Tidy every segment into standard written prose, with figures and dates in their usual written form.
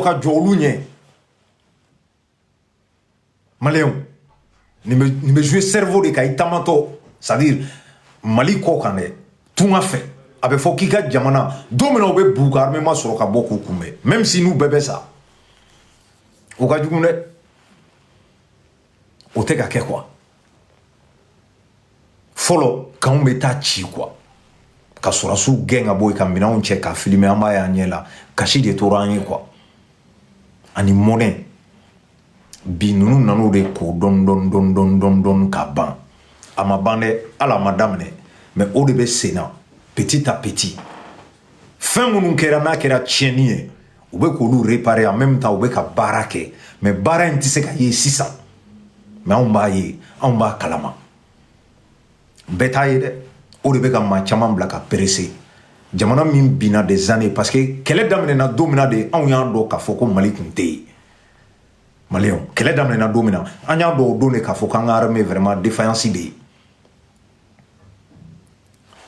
ka jɔ olu ɲɛ maliyɛnw nin bɛ jouer cerveau de kan i taamatɔ c'est à dire Mali kɔ kan dɛ tunga fɛ a bɛ fɔ k'i ka jamana don min na u bɛ b'u ka armement sɔrɔ ka bɔ k'u kunbɛn même si n'u bɛɛ bɛ sa o ka jugu dɛ o tɛ ka kɛ quoi fɔlɔ kanw bɛ taa ci quoi ka sɔrɔsiw gɛn ka bɔ yen ka minɛnw cɛ ka filmer an b'a ye an ɲɛ la kasi de tora an ye quoi ani mɔnɛ bi ninnu nan'o de ko dɔɔni ka ban a ma ban dɛ hali a ma daminɛ mais o de bɛ sen na petit à petit fɛn minnu kɛra n'a kɛra tiɲɛni ye u bɛ k'olu réparer en même temps u bɛ ka baara kɛ mais baara in tɛ se ka ye sisan mais anw b'a ye anw b'a kalama bɛɛ t'a ye dɛ o de bɛ ka maa caman bila ka presser jamana min binna des années parce que kɛlɛ daminɛna don min na de anw y'an dɔn k'a fɔ ko Mali tun tɛ yen maliyɛnw kɛlɛ daminɛna don min na an y'a dɔn o don de k'a fɔ k'an ka armée vraiment défaillance bɛ yen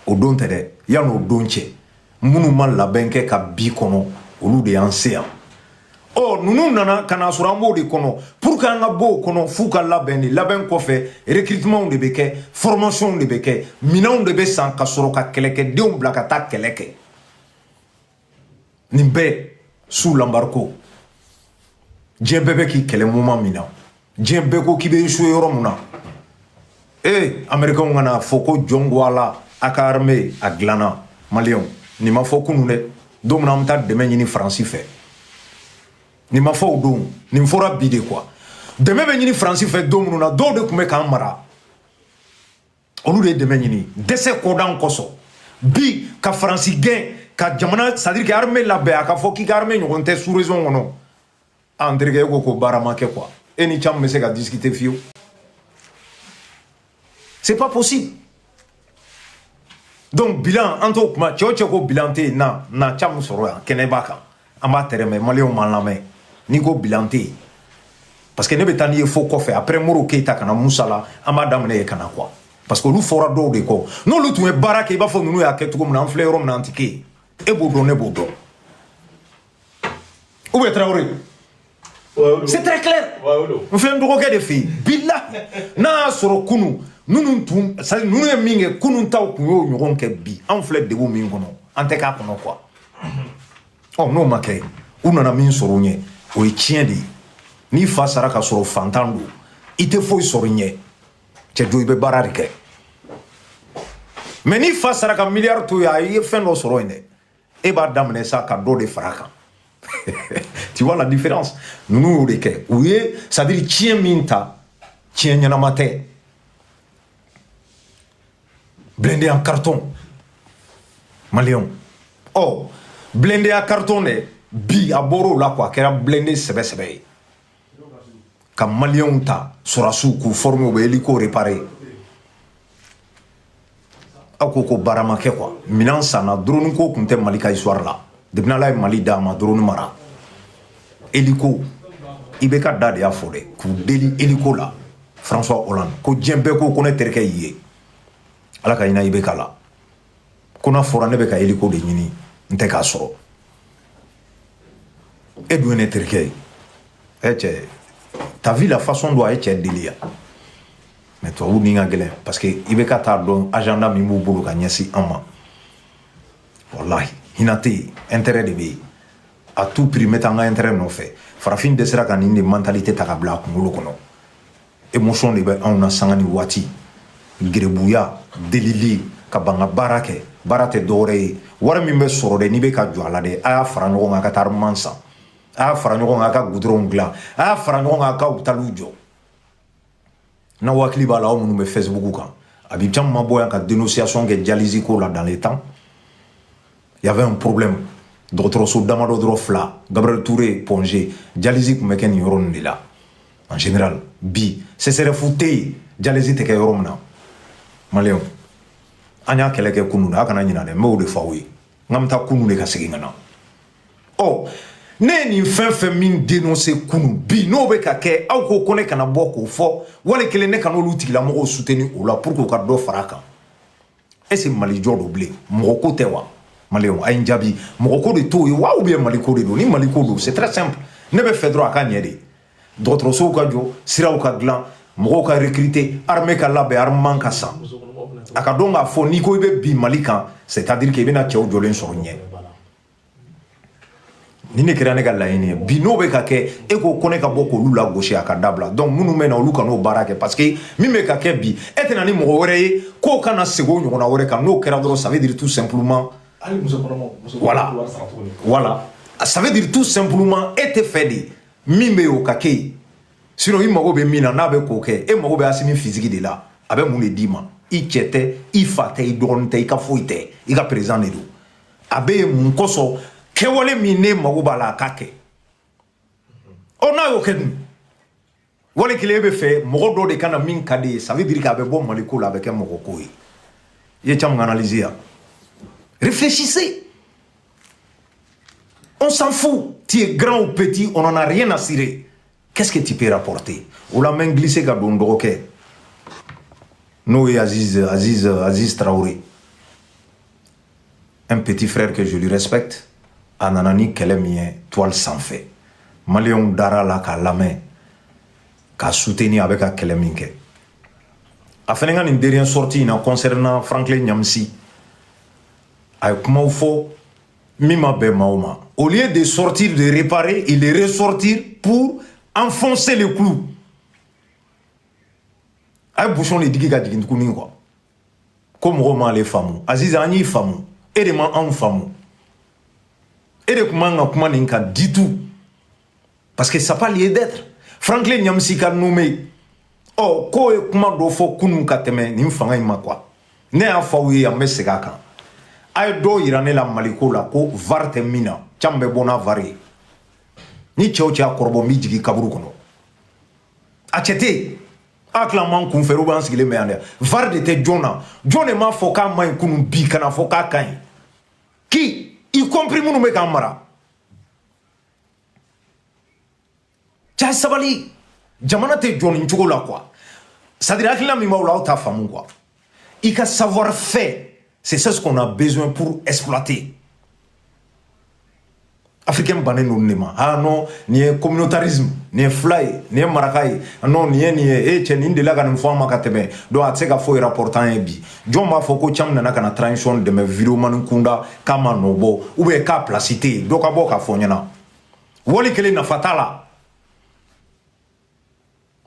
o don tɛ dɛ yan'o don cɛ minnu ma labɛn kɛ ka bi kɔnɔ olu de y'an se yan ɔ ninnu nana ka na sɔrɔ an b'o de kɔnɔ pour que an ka bɔ o kɔnɔ f'u ka labɛn de labɛn kɔfɛ recrutement de bɛ kɛ formation de bɛ kɛ minɛnw de bɛ san ka sɔrɔ ka kɛlɛkɛdenw bila ka taa kɛlɛ kɛ nin bɛɛ sous l'embargo diɲɛ bɛɛ bɛ k'i kɛlɛ moment min na diɲɛ bɛɛ ko k'i bɛ échouer yɔrɔ min na américains kana fɔ ko jɔn ko ala a ka armée a dilanna maliyɛnw nin ma fɔ kunun dɛ don min na an bɛ taa dɛmɛ ɲini faransi fɛ nin ma fɔ o don nin fɔra bi de quoi dɛmɛ bɛ ɲini faransi fɛ don minnu na dɔw de tun bɛ k'an mara olu de ye dɛmɛ ɲini dɛsɛ kɔdan kosɔn bi ka faransi gɛn ka jamana c'est à dire que armée labɛn a ka fɔ k'i ka armée ɲɔgɔn tɛ sous région kɔnɔ an terikɛ e ko ko baara ma kɛ quoi e ni caman bɛ se ka discuter fiyewu c'est pas possible donc bilan an t'o kuma cɛ o cɛ ko bilan tɛ yen na caman sɔrɔ yan kɛnɛ b'a kan an b'a tɛrɛmɛ maliyɛnw m'an lamɛn n'i ko bilan tɛ yen parce que ne bɛ taa n'i ye fo kɔfɛ après Moro Keyita ka na Musa la an b'a daminɛ yen ka na quoi parce que olu fɔra dɔw de kɔ n'olu tun ye baara kɛ i b'a fɔ ninnu y'a kɛ cogo min na an filɛ yɔrɔ min na an tɛ kɛ yen e b'o dɔn ne b'o dɔn ou bien Traoré c'est très clair n filɛ n dɔgɔkɛ de fɛ yen bilahi n'a y'a sɔrɔ kunun ninnu tun c'est à dire ninnu ye min kɛ kunun taw tun y'o ɲɔgɔn kɛ bi anw filɛ degun min kɔnɔ an tɛ k'a kɔnɔ quoi ɔ n'o ma kɛ u nana min sɔrɔ u ɲɛ o ye tiɲɛ de ye n'i fa sara ka sɔrɔ fantan don i tɛ foyi sɔrɔ i ɲɛ cɛ jo i bɛ baara de kɛ mais n'i fa sara ka miliyari to yen a ye fɛn dɔ sɔrɔ yen dɛ e b'a daminɛ sa ka dɔ de fara a kan tu vois la différence ninnu y'o de kɛ u ye c'est à dire tiɲɛ min ta tiɲɛ ɲɛnama tɛ blindé en carton maliyɛnw ɔ blindé en carton dɛ bi a bɔr'o la quoi a kɛra blindé sɛbɛ ye ka maliyɛnw ta sɔrɔsiw k'u former u bɛ hélico réparer aw ko baara ma kɛ quoi minɛn sanna drone ko tun tɛ Mali ka histoire la depuis n'Ala ye Mali d'a ma drone mara hélico i bɛ ka da de y'a fɔ dɛ k'u deli hélico la François Hollande ko diɲɛ bɛɛ ko ne terikɛ y'i ye Ala ka hinɛ i bɛ ka la ko n'a fɔra ne bɛ ka hélico de ɲini n tɛ k'a sɔrɔ e dun ye ne terikɛ ye cɛ ta vie la façon dont a ye cɛ deli yan mais tubabu ni ka gɛlɛn parce que i bɛ ka taa dɔn agenda min b'u bolo ka ɲɛsin an ma walahi hinɛ tɛ yen intérêt de bɛ yen à tout prix n bɛ taa n ka intérêt nɔfɛ farafin dɛsɛra ka nin de mentalité ta ka bila a kunkolo kɔnɔ émotion de bɛ anw na sanga ni waati gerebuya delili ka ban ka baara kɛ baara tɛ dɔwɛrɛ ye wari min bɛ sɔrɔ dɛ n'i bɛ ka jɔ a la dɛ a y'a fara ɲɔgɔn kan a ka taa armement san a y'a fara ɲɔgɔn kan a ka goudron dilan a y'a fara ɲɔgɔn kan a ka hôpitaliw jɔ n'aw hakili b'a la aw minnu bɛ Facebook kan a bɛ caman ma bɔ yan ka dénonciation kɛ dialyse ko la dans les temps il y avait un problème dɔgɔtɔrɔso damadɔ dɔrɔn fila Gabriel Touré Pongé dialyse tun bɛ kɛ nin yɔrɔ ninnu de la en général bi CCRF tɛ yen dialyse tɛ kɛ yɔrɔ min na maliyɛnw an y'a kɛlɛ kɛ kunun a kana ɲinɛ dɛ n b'o de fɔ aw ye n k'an bɛ taa kunun de ka segin ka na ɔ ne ye nin fɛn fɛn min dénoncer kunun bi n'o bɛ ka kɛ aw ko ne kana bɔ k'o fɔ wali kelen ne kana olu tigilamɔgɔw soutenir o la pour que u ka dɔ fara a kan est-ce que Mali jɔ don bilen mɔgɔ ko tɛ wa Maléon a une jabi moko de tout ou bien maliko de ni maliko do c'est très simple ne be fait droit à nyede d'autres so ka jo sira ka glan moko ka recruter armée ka labe armement ka sa aka donga fo ni ko be bi malika c'est-à-dire que bena tchew jolen so nye ni ne kera ne ka layini bi no be ka ke e ko kone ka boko lula gauche aka dabla donc munu mena olu ka no barake parce que mi me ka ke bi etena ni mo wore ko kana sego nyona wore ka no kera dro ça veut dire tout simplement voilà voilà ça veut dire tout simplement était fait de mimbe o ka ke sinon il mago be mina na be ko ke e mago be asimi physique de là abe mu le dima i chete i fate i donte i ka foite i ka présent de do abe mun koso ke wole mine mago bala kake ona yo ken wole kile be fe mogo do de kana min kade ça veut dire ka be bon maliko la avec un mogo koy ye cham analyser. Réfléchissez. On s'en fout. Tu es grand ou petit, on n'en a rien à cirer. Qu'est-ce que tu peux rapporter? Ou la main glissée comme un drogué. Nous et Aziz Traoré. Un petit frère que je lui respecte. Ananani Kelemien, toile sans fait. Maléon Dara la ka la main. Ka soutenir avec un Keleminke. Afin une dernière sortie concernant Franklin Nyamsi. Au lieu de sortir, de réparer, il est ressortir pour enfoncer le clou. Aïe bouchon les digues à digin quoi. Comme Roman les femmes, Aziz Ani femmes, et les mains en femmes. Et les comment n'inka dit tout. Parce que ça n'a pas lieu d'être. Franklin Nyamsika nommé. Oh, ko e kuma do fo kunu kateme ni mfanga ima quoi. Ne a fawi ya mesegaka. Ay do irane la maliko la ko varte mina chambe bona vari ni chocha korbo mi jigi kaburu kono achete aklaman kun feru ban sigile me ande varde te jona ma foka man kunu bi kana foka kan ki y compris munu me kamara cha sabali jamana te joni nchugo la quoi c'est-à-dire akila mi maula ta famu quoi il ka savoir faire. C'est ça ce qu'on a besoin pour exploiter. Africain bané nous nema. Ah non, ni communautarisme, ni fly, ni marakai. Non, ni chen de la gan fama kateme. Do atseka fo rapportant ebi. Jomba foko cham na kana transition de me vidéo manukunda kama nobo ou be ka placité. Do ka boka fonyana. Woli kele na fatala.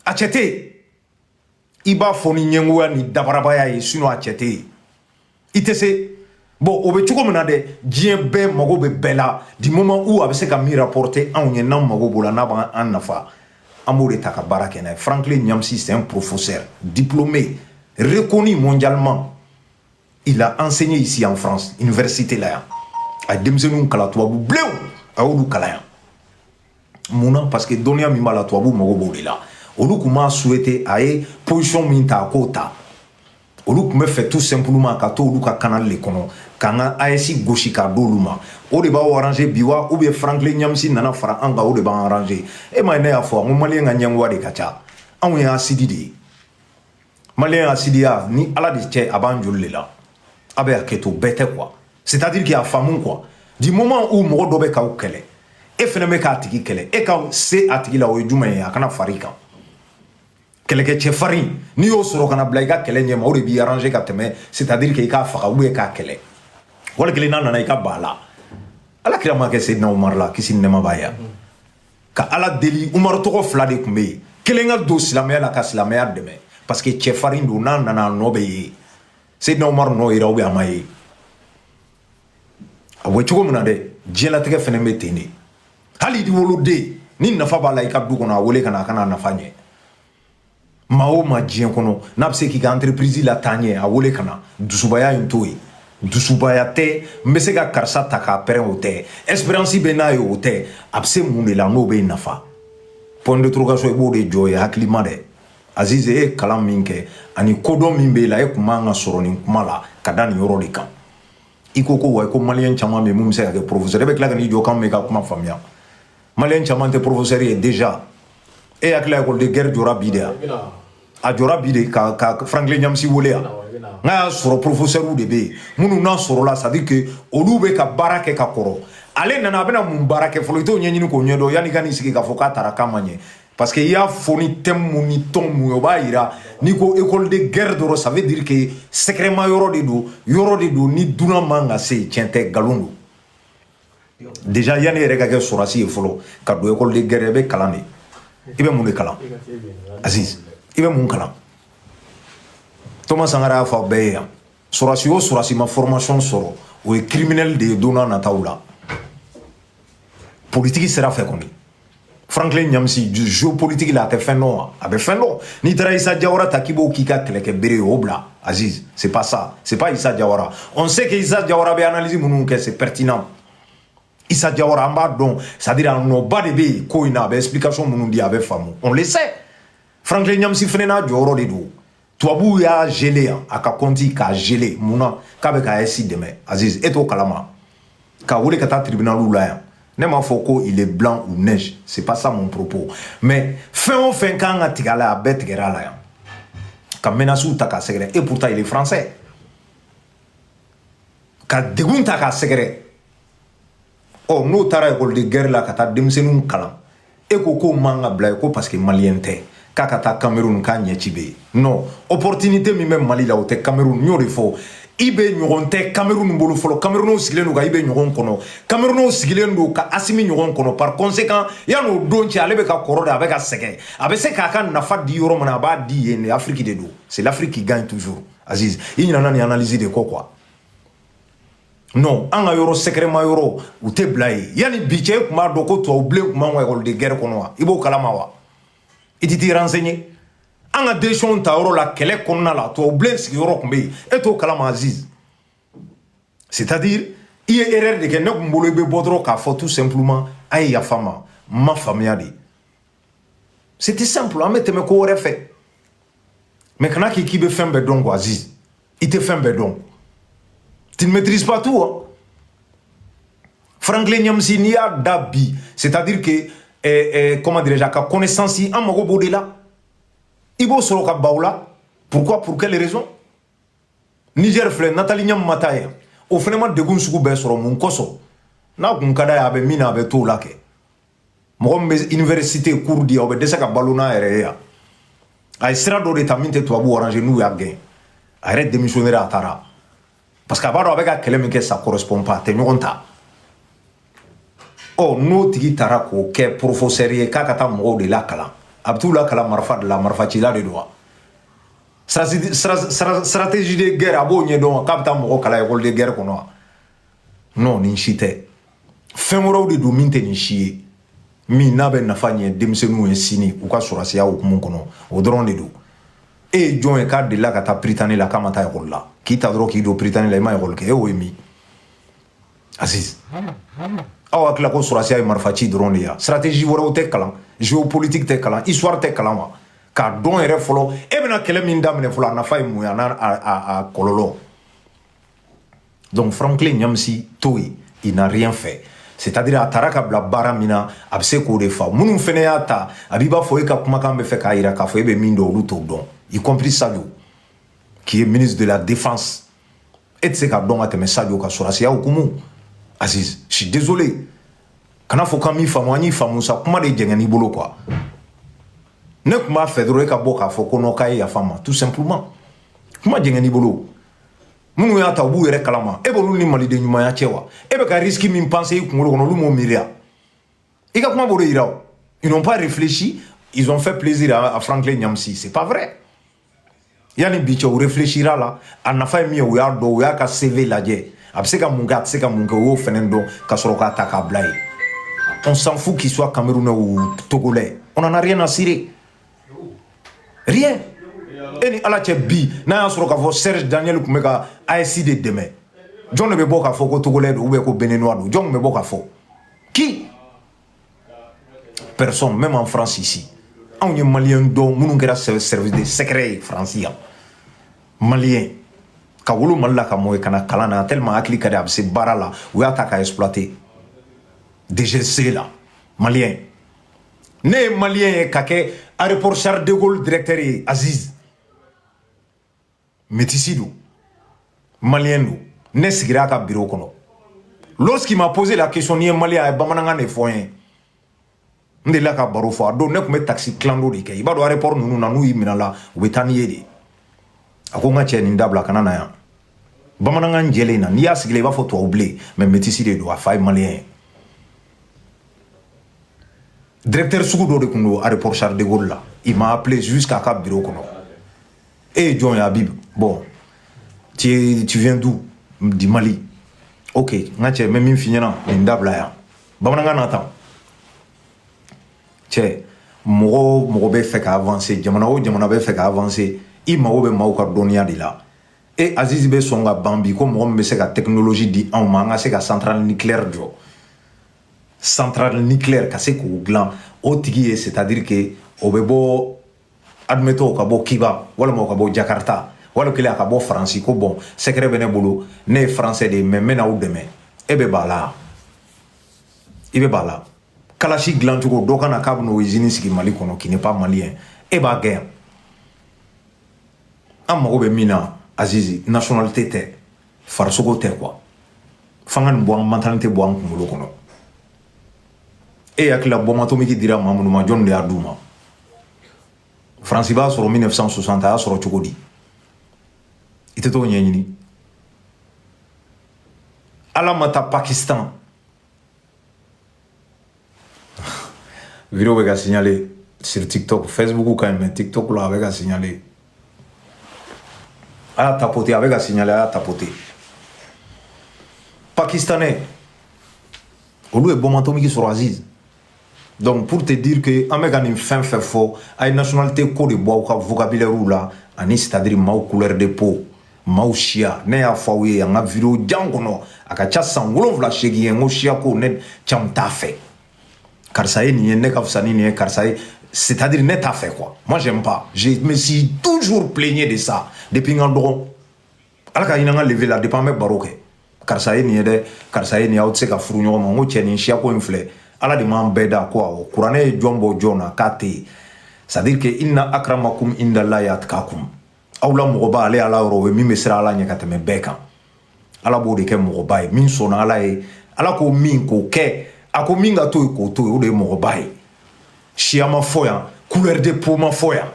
Achete. Iba foni nyengwa ni dabarabaya yi sino achete. Itese bon obechuko menade dien be mago be bela du moment où avec ce qu'a mis rapporté en yenam mago bola na ba an nafa amour ta ka barakena Franklin Nyamsi c'est un professeur diplômé reconnu mondialement. Il a enseigné ici en France université là a demzenu kala to bu bleu a odu kala mona parce que donia mi mala to bu mago bolela olu kuma souhaité aye position minta kota. Olu me fait tout simplement ka to olu ka canal le kono kanga ASI gauche ka doluma o de ba arranger biwa ou bien Franklin Nyamsi nana fara anga o de ba arranger e ma ne ya fo mo malien nga nyangwa de kacha an ya sididi malien asidia ni ala de che abanjul la abe aketo bete quoi c'est-à-dire qu'il y a famun quoi du moment où mo do be ka ukele e fene me ka tigi kele e ka se atigi la o juma ya kana farika keleke chefari ni yo soro kana blaiga kele nyema o de bi arranger ka teme c'est-à-dire que ka faka ou ka kele wala kele nana na ka bala ala kira ma ke Seydina Omar la kisi nema baya ka ala deli Umar to fla de kumbe kele ngal do silamaya la ka silamaya deme parce que chefari ndo nana no be Seydina Omar no ira o be amaye awo chugo muna de jela tege fene metene hali di wolode ni nafa bala ka du kono wole kana kana nafanye mao ma dien kono napse ki ka entreprise la tanye a wole kana dusubaya intoi dusubaya te mbese ka karsa taka peren ote espérance be na yo ote abse munde la no be nafa point de interrogation e bo de joy haklima de Azize e kalam minke ani kodo min be la e kuma nga soro ni kuma la kadani yoro de kan iko ko wa ko malien chama me mum se ka professeur be kla ni jo kan me ka kuma famia malien chama te professeur e déjà et avec l'école de guerre du Rabidea a jɔra bi de ka Franklin Nyamsi wele yan n'a y'a sɔrɔ professeur de bɛ yen minnu n'a sɔrɔla c'est à dire que olu bɛ ka baara kɛ ka kɔrɔ ale nana a bɛna mun baara kɛ fɔlɔ i t'o ɲɛɲini k'o ɲɛdɔn yanni ka n'i sigi k'a fɔ k'a taara k'a ma ɲɛ parce que i y'a fɔ ni thème mun ni ton mun ye o b'a yira n'i ko école de guerre dɔrɔn ça veut dire que secrètement yɔrɔ de don ni dunan man ka se tiɲɛ tɛ nkalon don déjà yanni yɛrɛ ka kɛ sɔrɔsi ye fɔlɔ ka don école de guerre i bɛ kalan de i bɛ mun de kalan Aziz i bɛ mun kalan Thomas Sankara y'a fɔ aw bɛɛ ye yan sɔrɔsi o sɔrɔsi ma formation sɔrɔ o ye criminel de ye don n'a nataw la politique sira fɛ kɔni Franklin Nyamsi géopolitique la a tɛ fɛn dɔn wa a bɛ fɛn dɔn n'i taara Issa Diawara ta k'i b'o k'i ka kɛlɛkɛ bere ye o bila Aziz c'est pas ça c'est pas Issa Diawara on sait que Issa Diawara bɛ analyse minnu kɛ c'est pertinent Issa Diawara an b'a dɔn c'est-à-dire a nɔba de bɛ yen ko in na a bɛ explication minnu di a bɛ faamu on le sait Franklin Nyamsi fana n'a jɔyɔrɔ de don tubabuw y'a gelé yan a ka compte k'a gelé mun na k'a bɛ ka AES dɛmɛ Aziz e t'o kalama k'a wele ka taa tribunaliw la yan ne m'a fɔ ko il est blanc ou neige c'est pas ça mon propos mais fɛn o fɛn kan ka tigɛ a la a bɛɛ tigɛra a la yan ka menaces ta k'a sɛgɛrɛ et pourtant il est français ka degun ta k'a sɛgɛrɛ ɔ n'o taara école de guerre la ka taa denmisɛnninw kalan e ko k'o man ka bila ye ko parce que malien tɛ k'a ka taa Cameroun k'a ɲɛci bɛ yen non opportunité min bɛ Mali la o tɛ Cameroun n y'o de fɔ i bɛ ɲɔgɔn tɛ Cameroun bolo fɔlɔ Camerounw sigilen don kan i bɛ ɲɔgɔn kɔnɔ Camerounw sigilen don ka Assimi ɲɔgɔn kɔnɔ par conséquent yan'o don cɛ ale bɛ ka kɔrɔ de a bɛ ka sɛgɛn a bɛ se k'a ka nafa di yɔrɔ min na a b'a di yen de Afrique de don c'est l'Afrique qui gagne toujours Aziz i ɲinana nin analyse de kɔ quoi non an ka yɔrɔ secrètement yɔrɔ u tɛ bila yen yanni bi cɛ e tun b'a dɔn ko tubabu bilen tun b'an ka école de guerre kɔnɔ wa i b'o kalama wa i tɛ t'i renseigner an ka décision ta yɔrɔ la kɛlɛ kɔnɔna la tubabu bilen sigiyɔrɔ tun bɛ yen e t'o kalama Aziz c'est-à-dire i ye erreur de kɛ ne tun bolo i bɛ bɔ dɔrɔn k'a fɔ tout simplement a ye yafa n ma faamuya de c'était simple an bɛ tɛmɛ ko wɛrɛ fɛ mais kana k'i bɛ fɛn bɛɛ dɔn quoi Aziz i tɛ fɛn bɛɛ dɔn tu ne maîtrises pas tout hein? Franklin Nyamsi n'i y'a da bi c'est-à-dire que comment dirais-je a ka connaissance an mago b'o de la i b'o sɔrɔ ka ban o la pourquoi pour quelle raison Niger filɛ Nathalie Ɲam ma taa yan o fana ma degun sugu bɛɛ sɔrɔ mun kosɔn n'a kun ka d'a ye a bɛ min na a bɛ t'o la kɛ mɔgɔ min bɛ université cours di yan o bɛ dɛsɛ ka balo n'a yɛrɛ ye yan a ye sira dɔ de ta min tɛ tubabu arranger n'u y'a gɛn a yɛrɛ démissionné a taara parce que a b'a dɔn a bɛ ka kɛlɛ min kɛ ça correspond pas a tɛ ɲɔgɔn ta ɔ n'o tigi taara k'o kɛ professeur ye k'a ka taa mɔgɔw de lakalan a bɛ t'u lakalan marifa de la marifacila de don wa stratégie de guerre a b'o ɲɛdɔn wa k'a bɛ taa mɔgɔ kalan école de guerre kɔnɔ wa non nin si tɛ fɛn wɛrɛw de don min tɛ nin si ye min n'a bɛ nafa ɲɛ denmisɛnninw ye sini u ka sɔrɔsiya hukumu kɔnɔ o dɔrɔn de don e ye jɔn ye k'a delila ka taa Prytanée la k'a ma taa école la k'i ta dɔrɔn k'i don Prytanée la i ma école kɛ e o ye min Aziz aw hakili la ko sɔrɔsiya ye marifa ci dɔrɔn de ye stratégie wɛrɛw tɛ kalan géopolitique tɛ kalan histoire tɛ kalan wa k'a dɔn yɛrɛ fɔlɔ e bɛna kɛlɛ min daminɛ fɔlɔ a nafa ye mun ye a n'a kɔlɔlɔ donc Franklin Nyamsi t'o ye il n'a rien fait c'est-à-dire a taara ka bila baara min na a bɛ se k'o de fa minnu fana y'a ta a b'i b'a fɔ e ka kumakan bɛ fɛ k'a jira k'a fɔ e bɛ min dɔn olu t'o dɔn y compris Sadio qui est ministre de la défense e tɛ se k'a dɔn ka tɛmɛ Sadio ka sɔrɔsiya hukumu Aziz je suis désolé kana fɔ k'an m'i faamu an y'i faamu sa kuma de jɛngɛn n'i bolo quoi ne tun b'a fɛ dɔrɔn e ka bɔ k'a fɔ ko non k'a ye yafa n ma tout simplement kuma jɛngɛn n'i bolo minnu y'a ta u b'u yɛrɛ kalama e b'olu ni maliden ɲumanya cɛ wa e bɛ ka risque min penser i kunkolo kɔnɔ olu m'o miiriya i ka kuma b'o de yira o ils n'ont pas réfléchi ils ont fait plaisir à Franklin Nyamsi c'est pas vrai yanni bi cɛ u réfléchira la a nafa ye min ye u y'a dɔn u y'a ka CV lajɛ a bɛ se ka mun kɛ a tɛ se ka mun kɛ u y'o fɛnɛ dɔn ka sɔrɔ k'a ta k'a bila yen on s'en fout qu'il soit camerounais ou togolais on en a rien à cirer rien e ni ala cɛ bi n'a y'a sɔrɔ k'a fɔ Serge Daniel tun bɛ ka AES de dɛmɛ jɔn de bɛ bɔ k'a fɔ ko togolais don ou bien ko béninois don jɔn tun bɛ bɔ k'a fɔ qui personne même en France ici anw ye maliyɛn dɔn minnu kɛra service de secret ye France yan maliyɛn ka wolo Mali la ka mɔ ye ka na kalan na tellement hakili ka di a bɛ se baara la u y'a ta k'a exploiter DGC la maliyɛn ne ye maliyɛn ye ka kɛ aéroport Charles de Gaulle directeur ye Aziz métissi do malien do ne sigira ka bureau kono. Lorsqu'il m'a posé la question ni malien ay bamananga ne foyen ndé la ka baro fo do ne ko me taxi clando de kay ba do aéroport nunu na nu yimina la o betani yede ako nga che ni ndabla kanana ya bamananga njele na ni asigile ba fo to oublé mais métissi de do a fay malien directeur Sougoudo de Kundo, aéroport Charles de Gaulle là, il m'a appelé jusqu'à Cap Bureau. Et John Habib, bon, tu viens d'où? Du Mali. Ok, tu même fini là, Ndabla. Bamananga n'attend. Tché, Moro be fait avancer, Jamana be fait avancer, il m'a ouvert ma oukardonia de là. Et Aziz be songa Bambi, comme on me sait la technologie dit en manga, c'est la centrale nucléaire. Centrale nucléaire cassé ko glan otigi c'est-à-dire que obebo admettons ka bo Kiba wala mo ka bo Jakarta wala kila ka bo France ko bon secret bene bolo né français de mais na ou demain ebe bala ibe bala kalashi glan to do kana ka no usine sigi Mali kono qui n'est pas malien e ba guerre amma obe mina Azizi nationalité te farsogo te quoi fangan bo mentalité bo an ko kono. Et avec la bombe atomique qui dira Mamoudou John de Adouma. France va sur 1960 à sur Tchokodi. Il était au Nyani. Alamata Pakistan. Vidéo avec a signalé sur TikTok, Facebook quand même, TikTok là avec a signalé. A tapoté avec a signalé à tapoté. Pakistanais. Au lieu de bombe atomique sur Aziz. Donc pour te dire que Américain fin fait fort, a une nationalité code bois ou vocabulaire ou là, c'est-à-dire ma couleur de peau, ma chia, ne a fawé en a vidéo djangono, a kacha sangolo vla chegi en chia ko ne cham ta fait. Car ça est ni ne kafsani ni car ça est, c'est-à-dire ne ta fait quoi. Moi j'aime pas. Je me suis toujours plaigné de ça depuis ngandron. Alaka inanga levé la dépend me baroque. Car ça est ni de car ça est ni out se ka furu nyoma ngo cheni chia ko inflé. Allah de man beda quoi Qur'ane jombo jona kate c'est-à-dire que inna akramakum indallahi atqakum awla mogoba ale ala ro mi mesra ala nya kateme beka ala bo de ke mogoba min sona ala e ala ko min ko ke ako minga to ko to o de mogoba chiama foya couleur de peau ma foya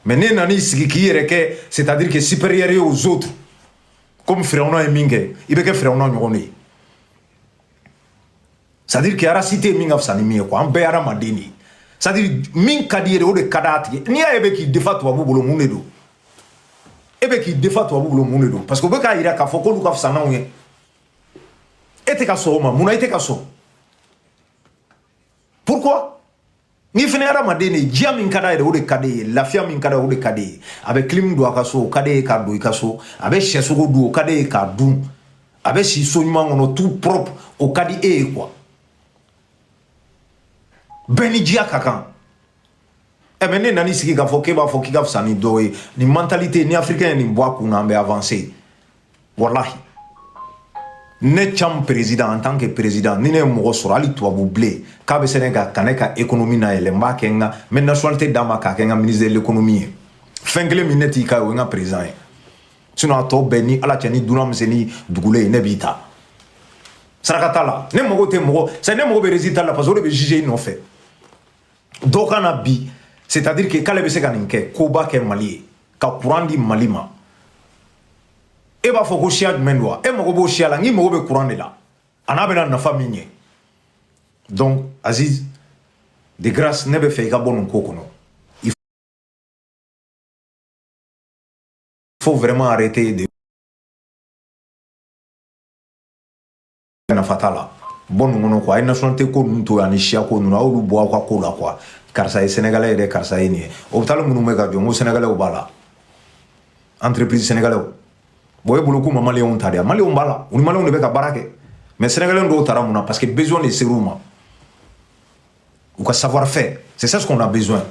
mais ne nani sigi ki yere ke c'est-à-dire que supérieur aux autres comme frère on a minge ibe ke frère on a nyoni. C'est-à-dire que la cité minga fsanimi quoi en béara madini c'est-à-dire min kadire o de kadati ni ebe ki defa to abubolo munedo ebe ki defa to abubolo munedo parce que be ka ira ka foko lu ka fsana onye ete ka so ma muna ete ka so pourquoi ni fene ara madini jia min kada o de kade lafia min kada o de kade avec clim do ka so kade ka do ka so avec cheso go do kade ka du avec si soignement on tout propre au kadi e quoi. Benidja kakan. E mais ne nani siki ka fo ke ba fo ki ka fsani doye ni mentalité ni africain ni bois kuna be avancer. Wallahi. Ne cham président en tant que président ni ne mo soro ali to abublé ka be Sénégal kaneka économie na ele mba kenga mais nationalité dama ka kenga ministre de l'économie. Fengle mineti ka wenga président. Sinon ato beni ala tiani dunam seni dugule ne bita. Sarakatala ne mo te mo c'est ne mo be résultat la parce que be juger non fait. Donc on a bi c'est-à-dire que quand les Sénégalais koba ke Mali ka courant di Malima e ba foko chia menwa e mo bo chia la ngi mo be courant de là ana be na famille donc Aziz de grâce ne be fait ka bon kokono il faut vraiment arrêter de na fatala bon ngono quoi une nationalité ko nto ya ni chia ko no awlu bo akwa ko la quoi car ça est sénégalais de car ça est ni hôpital munu me ga jongo sénégalais o bala entreprise sénégalais boy bolo ko malien on tadia malien on bala on malien on be ka barake mais sénégalais ndo tara muna parce que besoin de sérum ou ka savoir faire c'est ça ce qu'on a besoin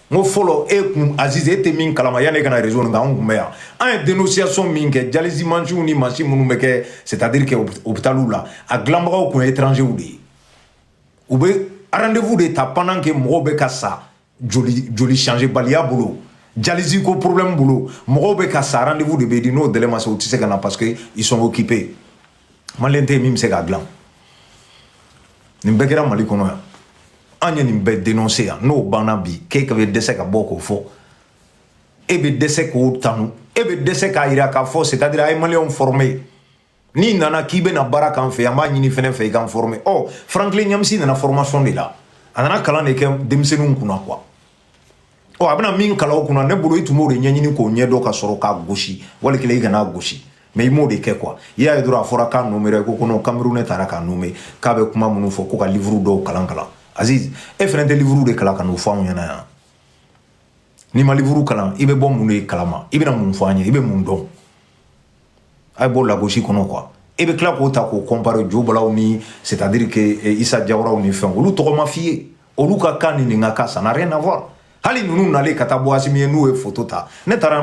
ngo follow e Aziz ete min kalama ya ne kana raison nga on kumya en dénonciation min ke jalizi manju ni machine munu meke c'est-à-dire que hôpital là a glambra ko étranger ou be rendez-vous de ta pendant que mo be ka sa joli changer balia bolo Jalousie ko problème boulot. Mogo be ka sa rendez-vous de be di no délai ma se utise kana parce que ils sont occupés. Malien te mim se ga glan. Nimbekera Mali kono ya. Anya nimbe dénoncer ya no bana bi ke ka be dese ka boko fo. E be dese ko tanu. E be dese ka ira ka fo c'est-à-dire ay malien formé. Ni nana ki be na baraka en fe amba nyini fene fe kan formé. Oh, Franklin Nyamsi na formation de là. Anana kala ne ke demsenu kuna quoi. Oh, abna min kala kuna ne bolo itumo de nyanyini ko nyedo ka soro ka goshi. Wala kile igana goshi. Mais il m'a dit quoi? Il y a droit à faire un numéro ko no Cameroun ta ka numéro ka be kuma munu fo ko ka livre do kala kala. Aziz, e frente livre de kala ka no fa nyana ya. Ni ma livre kala, ibe bon munu kala ma. Ibe na mun fa nya, ibe mun don. Ay bo la goshi kono quoi. Ibe kla ko ta ko comparer Jobola ni, c'est-à-dire que Issa Diawara ni fin. Olu to ma fille, olu ka kani ni ngaka ça n'a rien à voir. Hali nous n'allez katabo asimie nous e photo ta.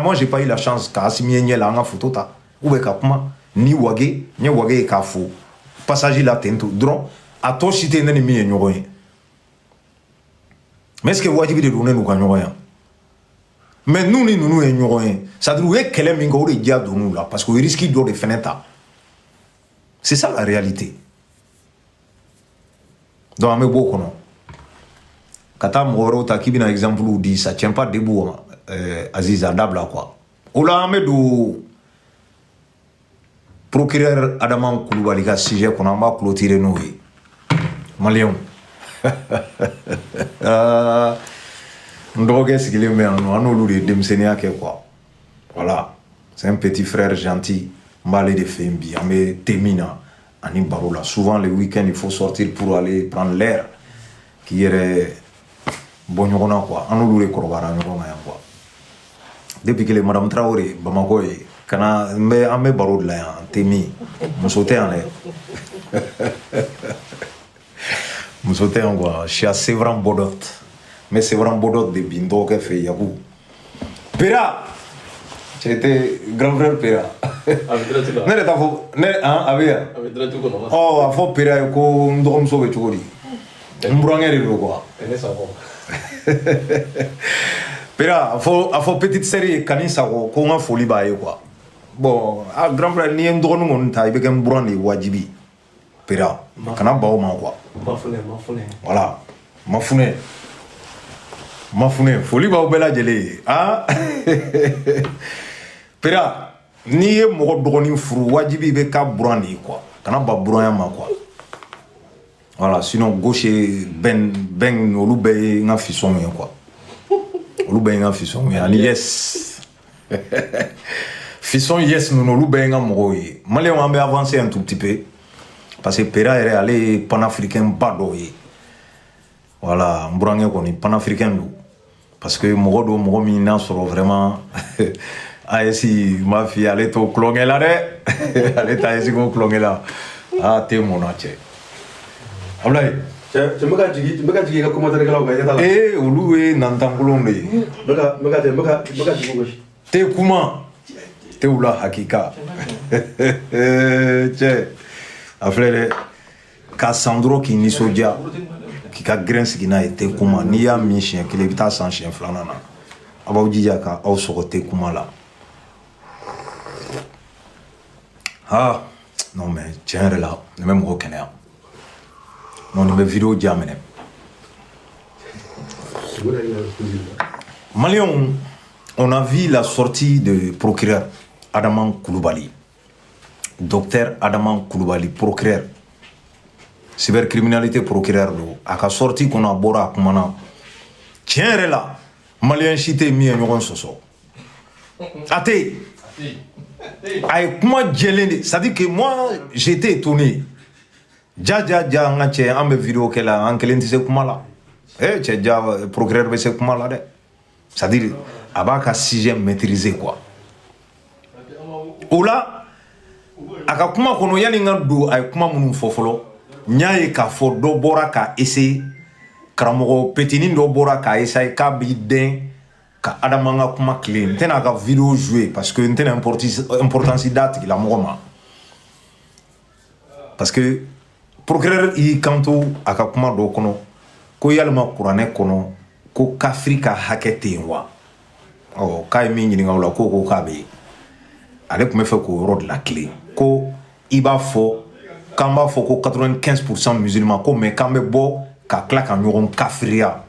Moi j'ai pas eu la chance ka asimie nyela nga photo ta. Ou be kapma ni wage ni wage ka fo passager la tento dron a to cité nani mi nyogo yin. Mais est-ce que wajibi de donner nous ka nyogo yin? Mais nous ni nous e nyogo yin. Ça doit être kele mingo de dia do nous là parce que risque de fenêtre. C'est ça la réalité. Donc ame boko non. Kata moro ta kibina exemple ou dit ça tient pas debout Aziz Adabla quoi. Ola ame do procureur Adama Koulibaly ka sujet qu'on a clôturé nous Malien. Ndrogue ce qu'il est mais on nous le demsenia que quoi. Voilà, c'est un petit frère gentil, malé de Fembi, mais Temina ani Barola. Souvent les week-ends il faut sortir pour aller prendre l'air qui est bon quoi. On nous le corobara quoi. Depuis que les Madame Traoré Bamako kana ame baro la ya temi musote ane musote angwa chia sevran bodot mais sevran bodot de bindo ke fe yabu Pera c'était grand frère Pera ne ta fo ne avia oh a fo Pera ko ndom so be chori mbrangere do quoi Pera a fo petite série kanisa ko nga folie ba ye quoi. Bon, à grand frère, ni un drone mon taille, avec un brun et wajibi. Pera, kana bao ma quoi. Voilà, mafune. Folie ba bela jele. Ah, Pera, ni un mot drone fru wajibi avec un brun et quoi. Kana ba brun ma quoi. Voilà, sinon gauche ben olube nga fisson quoi. Olube nga fisson, yes. Fisson yes nous nous benga mogoy malien on va avancer un tout petit peu parce que Pera est allé panafricain badoy voilà mbrange koni panafricain nous parce que mogodo mogomi na soro vraiment aesi ma fille allait to clonger là de allait ta esi ko clonger là ah te mona che ablay tu me gâtes ka commentaire kala ka yata eh uluwe nantangulonde mega te kuma Teoula hakika. Tiens, affaire Cassandro qui ni soja qui ka grince qui n'a été comment ni a mi chien qui l'évita sans chien flanana. Abaoudi yaka au soroté comment là. Ah non mais tiens là, même reconnaît. Non mais vidéo diamene. Malion, on a vu la sortie de procureur Adama Koulibaly. Docteur Adama Koulibaly, procureur. Cybercriminalité procureur. A ka sorti qu'on a bora kumana. Tiens là, Malien chité mi en soso. Ate. Ay kuma djelende, ça dit que moi j'étais étonné. Ja ngache ambe vidéo que la ankelenti se kuma la. Eh tche ja procureur be se kuma la de. Ça dit abaka sixième maîtrisé quoi. Ola aka kuma kono yani ngado ay kuma munu fofolo nyaaye ka fo do bora ka essayer karamogo petini do bora ka essayer ka bi den ka Adama nga kuma clean tena ka vidéo jouer parce que tena importance date la mogoma parce que procureur i kanto aka kuma do kono ko yalma qur'ane kono ko kafrika hakete wa oh k'a ye min ɲininka o la ko k'a bɛ yen ale tun bɛ fɛ k'o yɔrɔ de la tile ko i b'a fɔ k'an b'a fɔ ko 95% musulmans ko mais k'an bɛ bɔ ka tila ka ɲɔgɔn kafiriya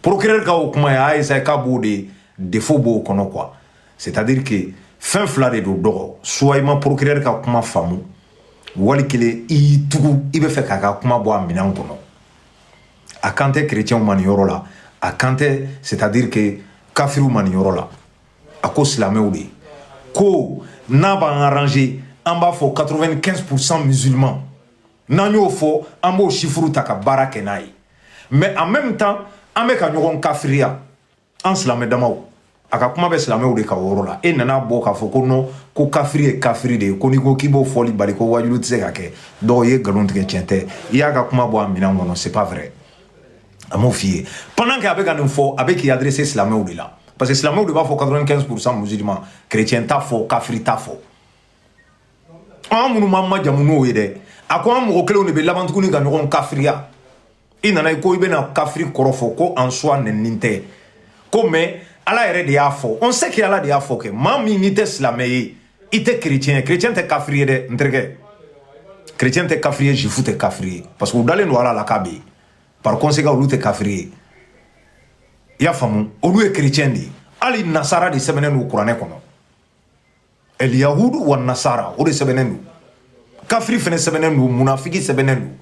procureur ka o kuma ye a essayé k'a b'o de défaut b'o kɔnɔ quoi c'est-à-dire que fɛn fila de don dɔgɔ soit i ma procureur ka kuma faamu wali kelen i y'i tugu i bɛ fɛ k'a ka kuma bɔ a minɛn kɔnɔ a kan tɛ chrétienw ma nin yɔrɔ la a kan tɛ c'est-à-dire que kafiriw ma nin yɔrɔ la a ko silamɛw de ko n'a b'an arranger an b'a fɔ 95% musulmans n'an y'o fɔ an b'o chiffre ta ka baara kɛ n'a ye mais en même temps an bɛ ka ɲɔgɔn kafiriya an silamɛ damaw a ka kuma bɛ silamɛw de ka o yɔrɔ la e nana bɔ k'a fɔ ko non ko kafiri ye kafiri de ye ko n'i ko k'i b'o fɔli bali ko wajulu tɛ se ka kɛ dɔw ye nkalon tigɛ tiɲɛ tɛ i y'a ka kuma bɔ a minɛn kɔnɔ c'est pas vrai a m'o f'i ye pendant que a bɛ ka nin fɔ a bɛ k'i adresser silamɛw de la parce que silamɛw de b'a fɔ 95% musulmans chrétien t'a fɔ kafiri t'a fɔ an minnu m'an majamu n'o ye dɛ a ko an mɔgɔ kelenw de bɛ laban tuguni ka ɲɔgɔn kafiriya i nana ko i bɛna kafiri kɔrɔ fɔ ko en soi nɛninin tɛ ko mais ala yɛrɛ de y'a fɔ on sait que ala de y'a fɔ kɛ maa min n'i tɛ silamɛ ye i tɛ chrétien ye chrétien tɛ kafiri ye dɛ n terikɛ chrétien tɛ kafiri ye jufu tɛ kafiri ye parce que u dalen don ala la k'a bɛ yen par conséquent olu tɛ kafiri ye i y'a faamu olu ye chrétien de ye hali nasara de sɛbɛnnen don kuranɛ kɔnɔ el yahud wa nasara o de sɛbɛnnen don kafiri fɛnɛ sɛbɛnnen don munafiki sɛbɛnnen don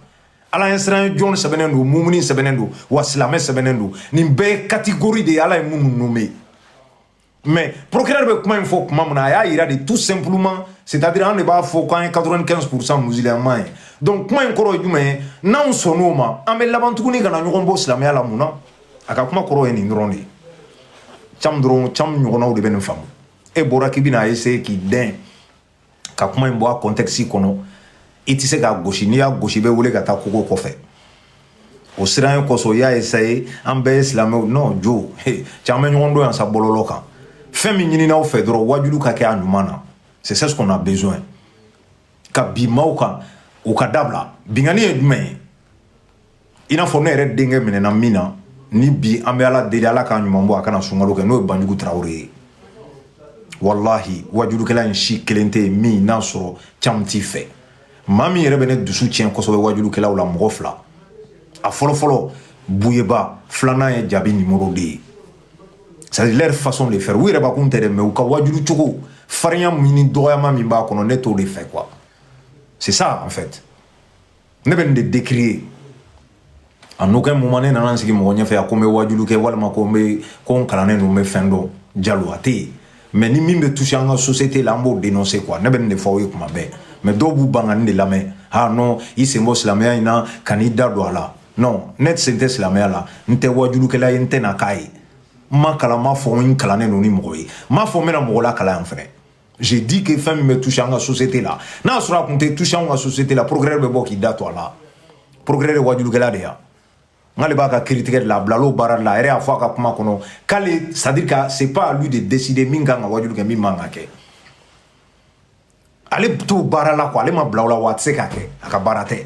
ala ye siran jɔn sɛbɛnnen don mumuni sɛbɛnnen don wa silamɛ sɛbɛnnen don nin bɛɛ ye catégorie de ye ala ye minnu nommé mais procureur bɛ kuma in fɔ kuma min na a y'a yira de tout simplement c'est-à-dire an de b'a fɔ k'an ye 95% musulmans ye donc kuma in kɔrɔ ye jumɛn ye n'anw sɔnn'o ma an bɛ laban tuguni ka na ɲɔgɔn bɔ silamɛya la mun na a ka kuma kɔrɔ ye nin dɔrɔn de ye cam ɲɔgɔnnaw de bɛ nin faamu e bɔra k'i bɛna essayer k'i dɛn ka kuma in bɔ a contexte kɔnɔ i tɛ se k'a gosi n'i y'a gosi i bɛ wele ka taa kogo kɔfɛ o siran kosɔn i y'a essayer an bɛɛ ye silamɛw non jo caman bɛ ɲɔgɔn dɔn yan sa bɔlɔlɔ kan fɛn min ɲininaw fɛ dɔrɔn wajulu ka kɛ a ɲuman na c'est ce qu'on a besoin ka bi maaw kan u ka dabila bingani ye jumɛn ye i n'a fɔ ne yɛrɛ denkɛ minɛna min na ni bi an bɛ ala deli ala k'a ɲuman bɔ a kana sunkalo kɛ n'o ye Banjugu Tarawele ye wallahi wajulukɛla in si kelen tɛ yen min n'a sɔrɔ caman t'i fɛ maa min yɛrɛ bɛ ne dusu tiɲɛ kosɛbɛ wajulukɛlaw la mɔgɔ fila a fɔlɔfɔlɔ Buyeba filanan ye Jabi numéro 2 c'est leur façon de faire u yɛrɛ bakun tɛ dɛ mais u ka wajulu cogo farinya min ni dɔgɔyama min b'a kɔnɔ ne t'o de fɛ quoi c'est ça en fait ne bɛ nin de décrier en aucun moment ne nana n sigi mɔgɔ ɲɛfɛ ko n bɛ wajulu kɛ walima ko n kalannen don n bɛ fɛn dɔn jalo a tɛ yen mais ni min bɛ toucher an ka société la an b'o dénoncer quoi ne bɛ nin de fɔ aw ye kuma bɛɛ mais dɔw b'u ban ka nin de lamɛn ah non i sen bɔ silamɛya in na ka n'i da don a la non ne sen tɛ silamɛya la n tɛ wajulukɛla ye n tɛ na k'a ye n ma kalan n m'a fɔ n kalannen don ni mɔgɔ ye n m'a fɔ n bɛna mɔgɔ la kalan yan fɛnɛ j'ai dit que fɛn min bɛ toucher an ka société la n'a sɔrɔ a tun tɛ toucher an ka société la procureur bɛ bɔ k'i da to a la procureur ye wajulukɛla de ye n'ale b'a ka critique de la bilalo baara la a yɛrɛ y'a fɔ a ka kuma kɔnɔ k'ale c'est à dire que c'est pas à lui de décider min kan ka wajulu kɛ min man ka kɛ ale t'o baara la quoi ale ma bila o la wa a tɛ se k'a kɛ a ka baara tɛ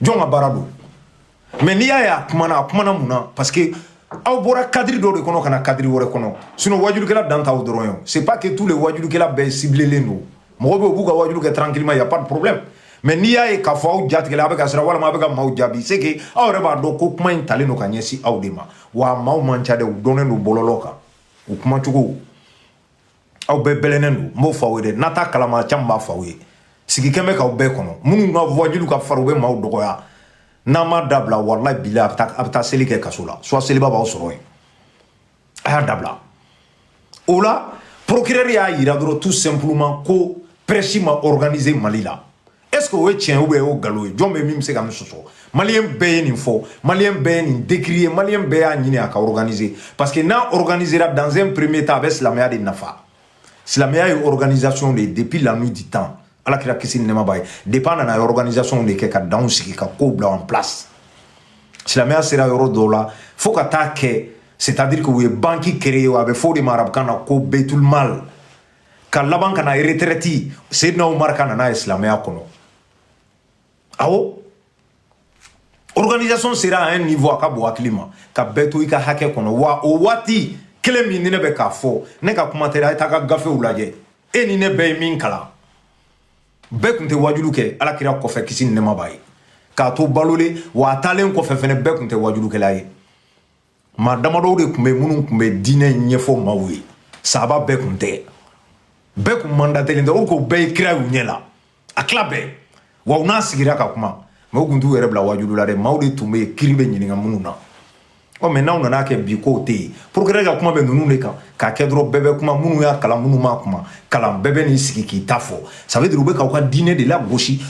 jɔn ka baara don mais n'i y'a ye a kumana mun na parce que aw bɔra cadre dɔ de kɔnɔ ka na cadre wɛrɛ kɔnɔ sinon wajulukɛla dan t'aw dɔrɔn ye c'est pas que tous les wajulukɛla bɛɛ ciblelen don mɔgɔ bɛ yen u b'u ka wajulu kɛ tranquillement y a pas de problème mais n'i y'a ye k'a fɔ aw jatigɛla a bɛ ka siran walima a bɛ ka maaw jaabi c'est que aw yɛrɛ b'a dɔn ko kuma in talen don ka ɲɛsin aw de ma wa maaw man ca dɛ u dɔnnen don bɔlɔlɔ kan u kumacogo aw bɛɛ bɛlɛnnen don n b'o fɔ aw ye dɛ n'a t'a kalama caman b'a fɔ aw ye sigikɛn bɛ k'aw bɛɛ kɔnɔ minnu ka wajulu ka farin u bɛ maaw dɔgɔya n'a ma dabila walahi bilahi a bɛ taa seli kɛ kaso la soit seliba b'aw sɔrɔ yen a y'a dabila o la procureur y'a yira dɔrɔn tout simplement ko presse ma organiser Mali la est-ce que o ye tiɲɛ ou bien o ye nkalon ye jɔn bɛ min bɛ se ka nin sɔsɔ maliyɛn bɛɛ ye nin fɔ maliyɛn bɛɛ ye nin décrier maliyɛn bɛɛ y'a ɲini a ka organiser parce que n'a organisera dans un premier temps a bɛ silamɛya de nafa silamɛya ye organisation de ye depuis la nuit du temps alakira kisi ni nɛɛma b'a ye depuis an nana a ye organisation de kɛ ka danw sigi ka kow bila en place silamɛya sera yɔrɔ dɔw la fo ka taa kɛ c'est-à-dire que u ye banque créer a bɛ fɔ o de ma arabukan na ko beitul mal ka laban ka na retraite Seydina Umar ka nana ye silamɛya kɔnɔ awɔ organisation sera à un niveau a ka bon hakili ma ka bɛɛ to i ka hakɛ kɔnɔ wa o waati kelen min ni ne bɛ k'a fɔ ne ka kuma tɛ a ye taa ka gafew lajɛ e ni ne bɛɛ ye min kalan bɛɛ tun tɛ wajulu kɛ alakira kɔfɛ kisi ni nɛɛma b'a ye k'a to balolen wa a taalen kɔfɛ fɛnɛ bɛɛ tun tɛ wajulukɛla ye maa damadɔw de tun bɛ minnu tun bɛ diinɛ ɲɛfɔ maaw ye sahaba bɛɛ tun tɛ bɛɛ tun mandatelen tɛ o ko bɛɛ ye kira y'u ɲɛ la a tila bɛɛ wa u n'a sigira ka kuma mɛ u tun t'u yɛrɛ bila wajulu la dɛ maaw de tun bɛ yen kiri bɛ ɲininka minnu na mɛ n'aw nana kɛ bi k'o tɛ yen pourquoi ka kuma bɛ ninnu de kan k'a kɛ dɔrɔn bɛɛ bɛ kuma minnu y'a kalan minnu m'a kuma kalan bɛɛ bɛ n'i sigi k'i ta fɔ ça veut dire u bɛ k'aw ka diinɛ de lagosi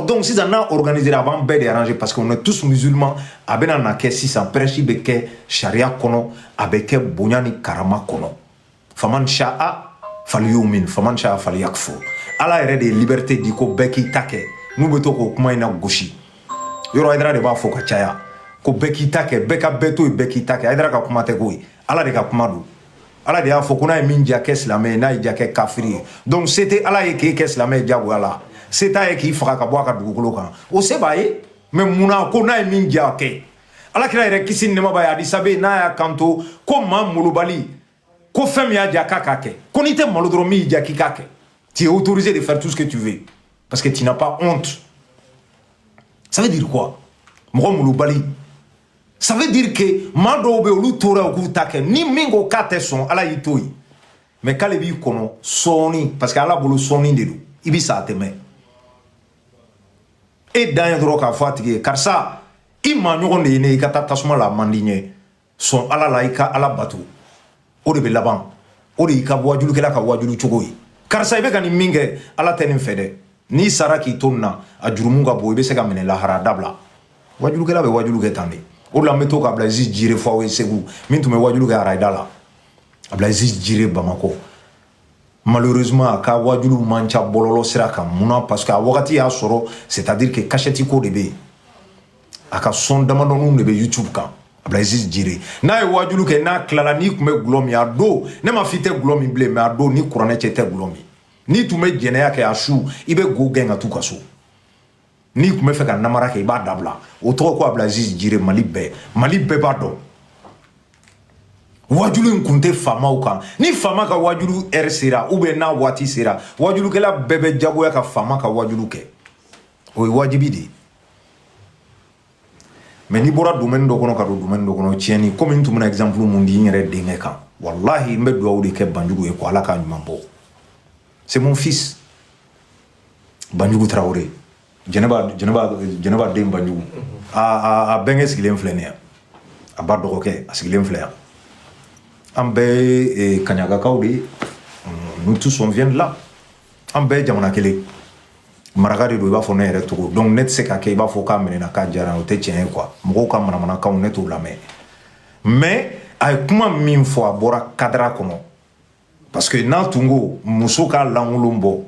donc sisan n'a organisé a b'an bɛɛ de arranger parce qu'on est tous musulmans a bɛna na kɛ sisan prêche bɛ kɛ sariya kɔnɔ a bɛ kɛ bonya ni karama kɔnɔ faman sha'a falyumin faman sha'a falyakfur ala yɛrɛ de ye liberté di ko bɛɛ k'i ta kɛ n'u bɛ to k'o kuma in na gosi yɔrɔ Haidara de b'a fɔ ka caya ko bɛɛ k'i ta kɛ bɛɛ ka bɛɛ to yen bɛɛ k'i ta kɛ Haidara ka kuma tɛ ko ye ala de ka kuma don ala de y'a fɔ ko n'a ye min ja kɛ silamɛ ye n'a ye ja kɛ kafiri ye donc se tɛ ala ye k'e kɛ silamɛ ye diyagoya la se t'a ye k'i faga ka bɔ a ka dugukolo kan o se b'a ye mais munna ko n'a ye min ja kɛ alakira yɛrɛ kisi ni nɛɛma b'a ye hadisa bɛ yen n'a y'a kanto ko maa malobali ko fɛn min y'a ja k'a k'a kɛ ko n'i tɛ malo dɔrɔn min y'i ja k'i k'a kɛ tu es autorisé de faire tout ce que tu veux parce que tu n'as pas honte ça veut dire quoi mɔgɔ malobali ça veut dire que maa dɔw bɛ olu tora u k'u ta kɛ ni min ko k'a tɛ sɔn ala y'i to yen mais k'ale b'i kɔnɔ sɔɔni parce que ala bolo sɔɔni de don i bɛ sa a tɛmɛ e dan ye dɔrɔn k'a fɔ a tigi ye karisa i maa ɲɔgɔn de ye ne i ka taa tasuma la a man di n ye sɔn ala la i ka ala bato o de bɛ laban o de y'i ka wajulukɛla ka wajulu cogo ye karisa i bɛ ka nin min kɛ ala tɛ nin fɛ dɛ n'i sara k'i to nin na a jurumu ka bon i bɛ se ka minɛ lahara dabila wajulukɛla bɛ wajulu kɛ tan de o de la n bɛ to ka Abdulaziz Jire fɔ aw ye Segu min tun bɛ wajulu kɛ Arayida la Abdulaziz Jire Bamako malheureusement a ka wajulu man ca bɔlɔlɔ sira kan munna parce que a wagati y'a sɔrɔ c'est à dire que cachette ko de bɛ yen a ka son damadɔninw de bɛ YouTube kan Abdulaziz Jire n'a ye wajulu kɛ n'a tilala n'i tun bɛ gulɔ min a don ne ma f'i tɛ gulɔ min bilen mais a don ni kuranɛ cɛ tɛ gulɔ min n'i tun bɛ jɛnɛya kɛ a su i bɛ go gɛn ka t'u ka so n'i tun bɛ fɛ ka namara kɛ i b'a dabila o tɔgɔ ko Abdulaziz Jire Mali bɛɛ b'a dɔn wajulu in kun tɛ faamaw kan ni faama ka wajulu heure sera ou bien n'a waati sera wajulukɛla bɛɛ bɛ jagoya ka faama ka wajulu kɛ o ye wajibi de ye mais n'i bɔra domaine dɔ kɔnɔ ka don domaine dɔ kɔnɔ tiɲɛni komi n tun bɛna exemple mun di n yɛrɛ denkɛ kan wallahi n bɛ dugawu de kɛ Banjugu ye ko ala k'a ɲuman bɔ c'est mon fils Banjugu Traoré Jɛnɛba den Banjugu a bɛnkɛ sigilen filɛ nin ye a ba dɔgɔkɛ a sigilen filɛ yan an bɛɛ ye kaɲagakaw de ye nous tous on vient de là an bɛɛ ye jamana kelen maraka de don i b'a fɔ ne yɛrɛ cogo donc ne tɛ se ka kɛ i b'a fɔ k'a minɛna k'a diyara o tɛ tiɲɛ ye quoi mɔgɔw ka manamanakanw ne t'o lamɛn mais a ye kuma min fɔ a bɔra kadira kɔnɔ parce que n'a tun ko muso ka lankolon bɔ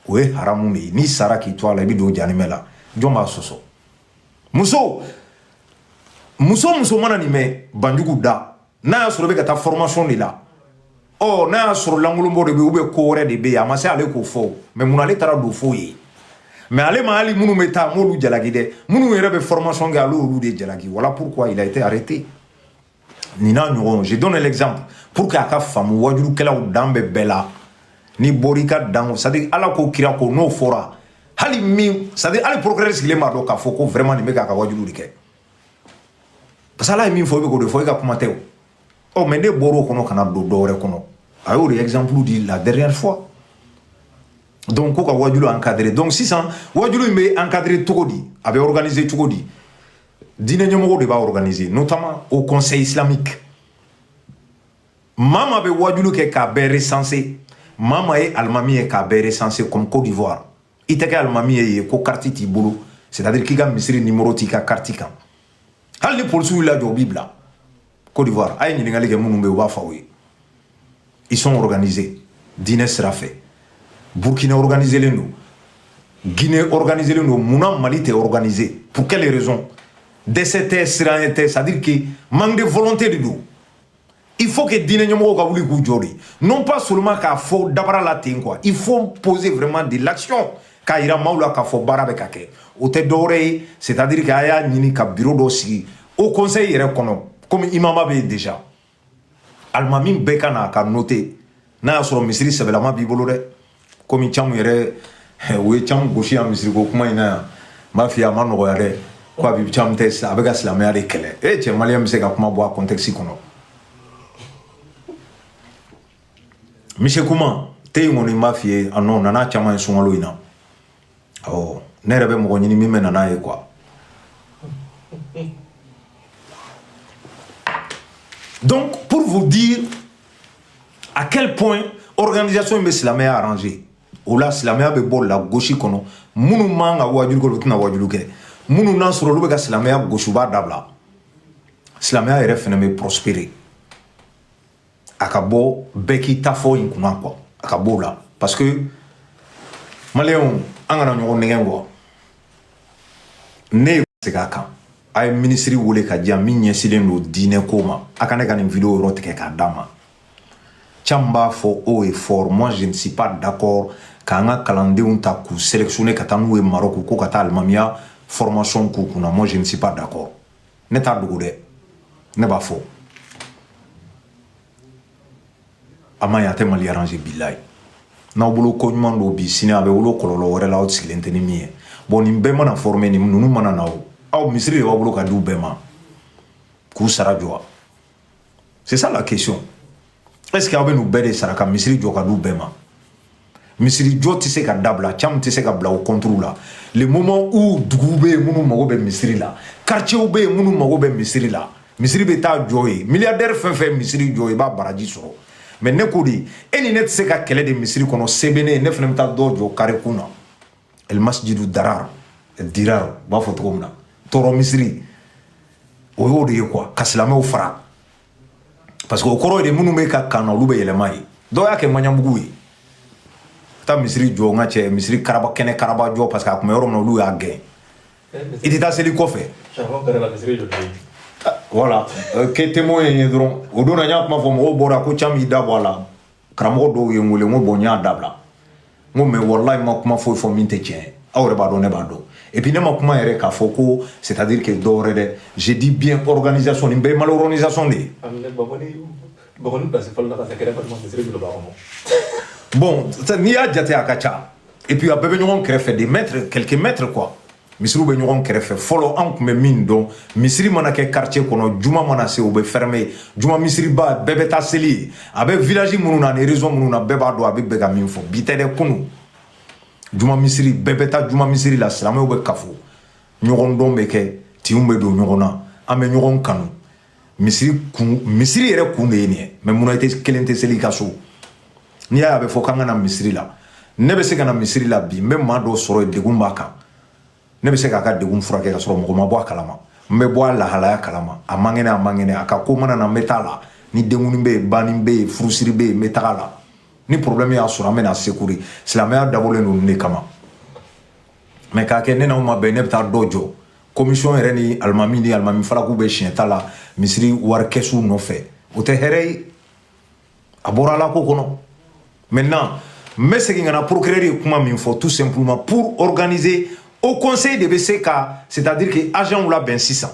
o ye haramu de ye n'i sara k'i to a la i bɛ don janimɛ la jɔn b'a sɔsɔ muso mana nin mɛn Banjugu da n'a y'a sɔrɔ i bɛ ka taa formation de la n'a y'a sɔrɔ lankolonbɔ de bɛ yen ou bien ko wɛrɛ de bɛ yen a ma se ale k'o fɔ mais mun ale taara don f'o ye mais ale ma hali minnu bɛ taa m'olu jalaki dɛ minnu yɛrɛ bɛ formation kɛ ale olu de jalaki voilà pourquoi il a été arrêté nin n'a ɲɔgɔn je donne l'exemple pour que a ka faamu wajulukɛlaw dan bɛ bɛɛ la ni bɔra i ka dan c'est à dire ala ko kira ko n'o fɔra hali min c'est à dire hali procureur sigilen b'a dɔn k'a fɔ ko vraiment nin bɛ k'a ka wajulu de kɛ parce que ala ye min fɔ i bɛ k'o de fɔ i ka kuma tɛ o mais ne bɔra o kɔnɔ ka na don dɔ wɛrɛ kɔnɔ a y'o de exemple di la dernière fois donc ko ka wajulu encadré donc sisan wajulu in bɛ encadré cogo di a bɛ organiser cogo di diinɛ ɲɛmɔgɔw de b'a organiser notamment au conseil islamique maa maa bɛ wajulu kɛ k'a bɛɛ recenser maa maa ye alimami ye k'a bɛɛ recenser comme Côte d'Ivoire i tɛ kɛ alimami ye yen ko carte t'i bolo c'est à dire k'i ka misiri numéro t'i ka carte kan hali ni polisiw y'i lajɔ u b'i bila Côte d'Ivoire a ye ɲininkali kɛ minnu bɛ yen u b'a fɔ aw ye ils sont organisés diinɛ sira fɛ Burkina organisé len don Guinée organisé len don munna Mali tɛ organisé pour quelle raison dɛsɛ tɛ siran tɛ c'est à dire que manque de volonté de don il faut que diinɛ ɲɛmɔgɔw ka wuli k'u jɔ de non pas seulement k'a fɔ dabara la ten quoi il faut poser vraiment de l'action k'a yira maaw la k'a fɔ baara bɛ ka kɛ o tɛ dɔwɛrɛ ye c'est à dire que a y'a ɲini ka bureau dɔ sigi au conseil yɛrɛ kɔnɔ comme imama bɛ yen déjà alimami bɛɛ ka na ka noter n'a y'a sɔrɔ misiri sɛbɛlama b'i bolo dɛ komi camu yɛrɛ o ye camu gosi yan misiri ko kuma in na yan n b'a f'i ye a ma nɔgɔya dɛ ko a bɛ camu tɛ a bɛ ka silamɛya de kɛlɛ cɛ maliyɛn bɛ se ka kuma bɔ a contexte kɔnɔ monsieur Kuma te yen kɔni n b'a f'i ye a nɔ nana caman ye sunkalo in na awɔ ne yɛrɛ bɛ mɔgɔ ɲini min bɛ na n'a ye quoi donc pour vous dire à quel point organisation bɛ silamɛya arrangé o la silamɛya bɛ bɔ la gosi kɔnɔ minnu man ka wajulu kɛ olu tɛna wajulu kɛ minnu n'a sɔrɔ olu bɛ ka silamɛya gosi u b'a dabila silamɛya yɛrɛ fana bɛ prospérer a ka bɔ bɛɛ k'i ta fɔ in kunna quoi a ka bɔ o la parce que maliyɛnw an kana ɲɔgɔn nɛgɛn quoi ne ye segin a kan a ye minisiri wele ka diyan min ɲɛsinnen don diinɛ ko ma a ka ne ka nin vidéo yɔrɔ tigɛ k'a d'a ma caman b'a fɔ o est fort moi je ne suis pas d'accord k'an ka kalandenw ta k'u sélectionner ka taa n'u ye Maroc ko ka taa alimamiya formation k'u kunna moi je ne suis pas d'accord ne t'a dogo dɛ ne b'a fɔ a ma ɲi a tɛ Mali arranger bilayi n'aw bolo ko ɲuman dɔ bi sini a bɛ wolo kɔlɔlɔ wɛrɛ la aw sigilen tɛ ni min ye bon nin bɛɛ mana former nin ninnu mana na aw misiri de b'a bolo ka di u bɛɛ ma k'u sara jɔ c'est ça la question est-ce que aw bɛ n'u bɛɛ de sara ka misiri jɔ ka di u bɛɛ ma misiri jɔ tɛ se ka dabila caman tɛ se ka bila o contre la le moment où duguw bɛ yen minnu mago bɛ misiri la quartier bɛ yen minnu mago bɛ misiri la misiri bɛ taa jɔ yen milliardaire fɛn fɛn misiri jɔ i b'a baraji sɔrɔ mais ne ko de e ni ne tɛ se ka kɛlɛ de misiri kɔnɔ se bɛ ne ye ne fana bɛ taa dɔ jɔ carré kun na el masjidu darar dirar u b'a fɔ cogo min na tɔɔrɔ misiri o y'o de ye quoi ka silamɛw fara parce que o kɔrɔ ye de minnu bɛ ka kan na olu bɛ yɛlɛma ye dɔw y'a kɛ maɲabugu ye taa misiri jɔ n ka cɛ misiri karaba kɛnɛ karaba jɔ parce que a tun bɛ yɔrɔ min na olu y'a gɛn i tɛ taa seli kɔfɛ voilà kɛ témoin ye dɔrɔn o don na n y'a kuma fɔ mɔgɔw bɔra ko caman y'i da bɔ a la karamɔgɔ dɔw ye n wele n ko bon n y'a dabila n ko mais wallahi ma kuma foyi fɔ min tɛ tiɲɛ ye aw yɛrɛ b'a dɔn ne b'a dɔn et puis ne ma kuma yɛrɛ k'a fɔ ko c'est à dire que dɔw wɛrɛ dɛ je dis bien organisation nin bɛɛ ye mal organisation de ye bon n'i y'a jate a ka ca et puis a bɛɛ bɛ ɲɔgɔn kɛrɛfɛ des mètres quelques mètres quoi misiriw bɛ ɲɔgɔn kɛrɛfɛ fɔlɔ an tun bɛ min dɔn misiri mana kɛ quartier kɔnɔ juma mana se u bɛ fermer juma misiriba bɛɛ bɛ taa seli ye a bɛ village minnu na ani région minnu na bɛɛ b'a dɔn a bɛ bɛn ka min fɔ bi tɛ dɛ kunun juma misiri bɛɛ bɛ taa juma misiri la silamɛw bɛ kafo ɲɔgɔn dɔn bɛ kɛ tinw bɛ don ɲɔgɔn na an bɛ ɲɔgɔn kanu misiri yɛrɛ kun de ye nin ye mais munna i tɛ kelen tɛ seli i ka so n'i y'a ye a bɛ fɔ k'an ka na misiri la ne bɛ se ka na misiri la bi n bɛ maa dɔ sɔrɔ yen degun b'a kan ne bɛ se k'a ka degun furakɛ ka sɔrɔ mɔgɔ ma bɔ a kalama n bɛ bɔ a lahalaya kalama a man kɛnɛ a man kɛnɛ a ka ko mana na n bɛ taa la ni denkuni bɛ yen banni bɛ yen furusiri bɛ yen n bɛ taga la ni problème y'a sɔrɔ an bɛ na secours silamɛya dabɔlen don nin de kama mais k'a kɛ ne n'aw ma bɛn ne bɛ taa dɔ jɔ commission yɛrɛ ni alimami falaku bɛ siɲɛ ta la misiri wari kɛsu nɔfɛ o tɛ hɛrɛ ye a bɔra ala ko kɔnɔ maintenant n bɛ segin ka na procureur ye kuma min fɔ tout simplement pour organiser au conseil de bɛ se ka c'est-à-dire que agent labɛn sisan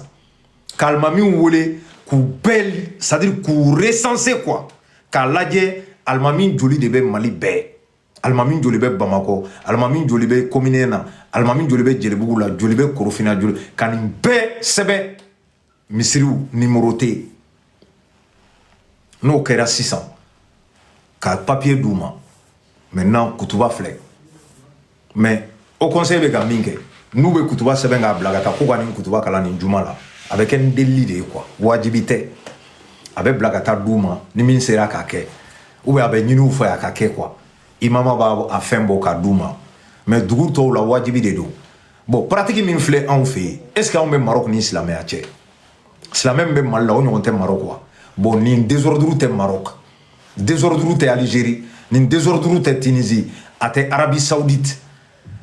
ka alimamiw wele k'u bɛɛ c'est-à-dire k'u recenser quoi k'a lajɛ alimami joli de bɛ Mali bɛɛ alimami joli bɛ Bamakɔ alimami joli bɛ commune na alimami joli bɛ Jelibugu la joli bɛ Korofina joli ka nin bɛɛ sɛbɛn misiriw numéroté n'o kɛra sisan ka papier d'u ma maintenant kutuba filɛ mais au conseil bɛ ka min kɛ n'u bɛ kutuba sɛbɛn k'a bila ka taa ko ka nin kutuba kalan nin juma la a bɛ kɛ ni delili de ye quoi wajibi tɛ a bɛ bila ka taa d'u ma ni min sera k'a kɛ ou bien a bɛ ɲini u fɛ a ka kɛ quoi imama b'a a fɛn bɔ k'a d'u ma mais dugu tɔw la wajibi de don bon pratique min filɛ anw fɛ yen est ce que anw bɛ Maroc ni silamɛya cɛ silamɛ min bɛ Mali la o ɲɔgɔn tɛ Maroc quoi bon nin désordre tɛ Maroc désordre tɛ Algérie nin désordre tɛ Tunisie a tɛ Arabie Saoudite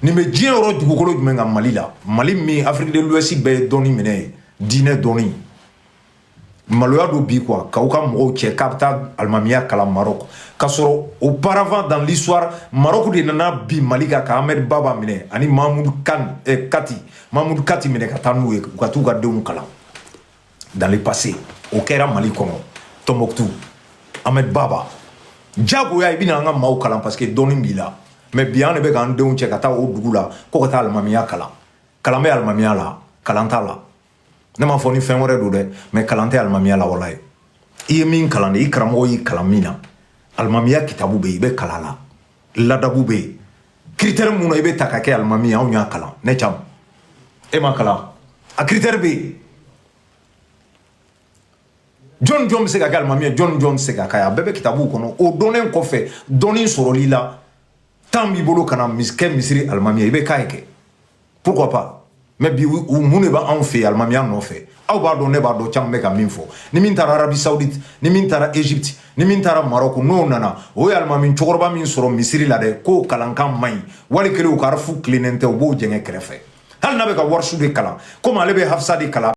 nin bɛ diɲɛ yɔrɔ dugukolo jumɛn kan Mali la Mali min Afrique de l'Ouest bɛɛ ye dɔnni minɛ ye diinɛ dɔnni maloya do bi quoi k'aw ka mɔgɔw cɛ k'a bɛ taa alimamiya kalan Maroc k'a sɔrɔ auparavant dans l'histoire Maroc de nana bi Mali kan ka Ahmed Baba minɛ ani Mahamudu Kati minɛ ka taa n'u ye u ka t'u ka denw kalan dans le passé o kɛra Mali kɔnɔ Tombouctou Ahmed Baba jagoya ibina nga maw kalan parce que doni bila mais bien ne be kan deun che kata o dugula ko kata almamiya kalan be almamiya la kalanta la ne ma foni fen wore do de mais kalante almamiya la wallahi i min kalande i karamo yi kalamina almamiya kitabu be ibe kalala ladabu be critère mun ibe takake almamiya on ya kalan ne cham e ma kala a critère be John John se ka almamiya John se ka kaya bebe kitabu kono o donen ko fe donin soroli la tambi bolo kana misiri almamiya ibe kayeke pourquoi pas mais bi mun ba en fait almamiya no fait aw ba do ne ba do cham me ka min fo ni min tara Arabie Saoudite ni min tara Egypte ni min tara Maroc no nana o almami chogorba min soro misiri la de ko kalankan mai wali kele o karfu clinente o bo jenge krefe hal na be ka warsu de kala comme ale be hafsa de kala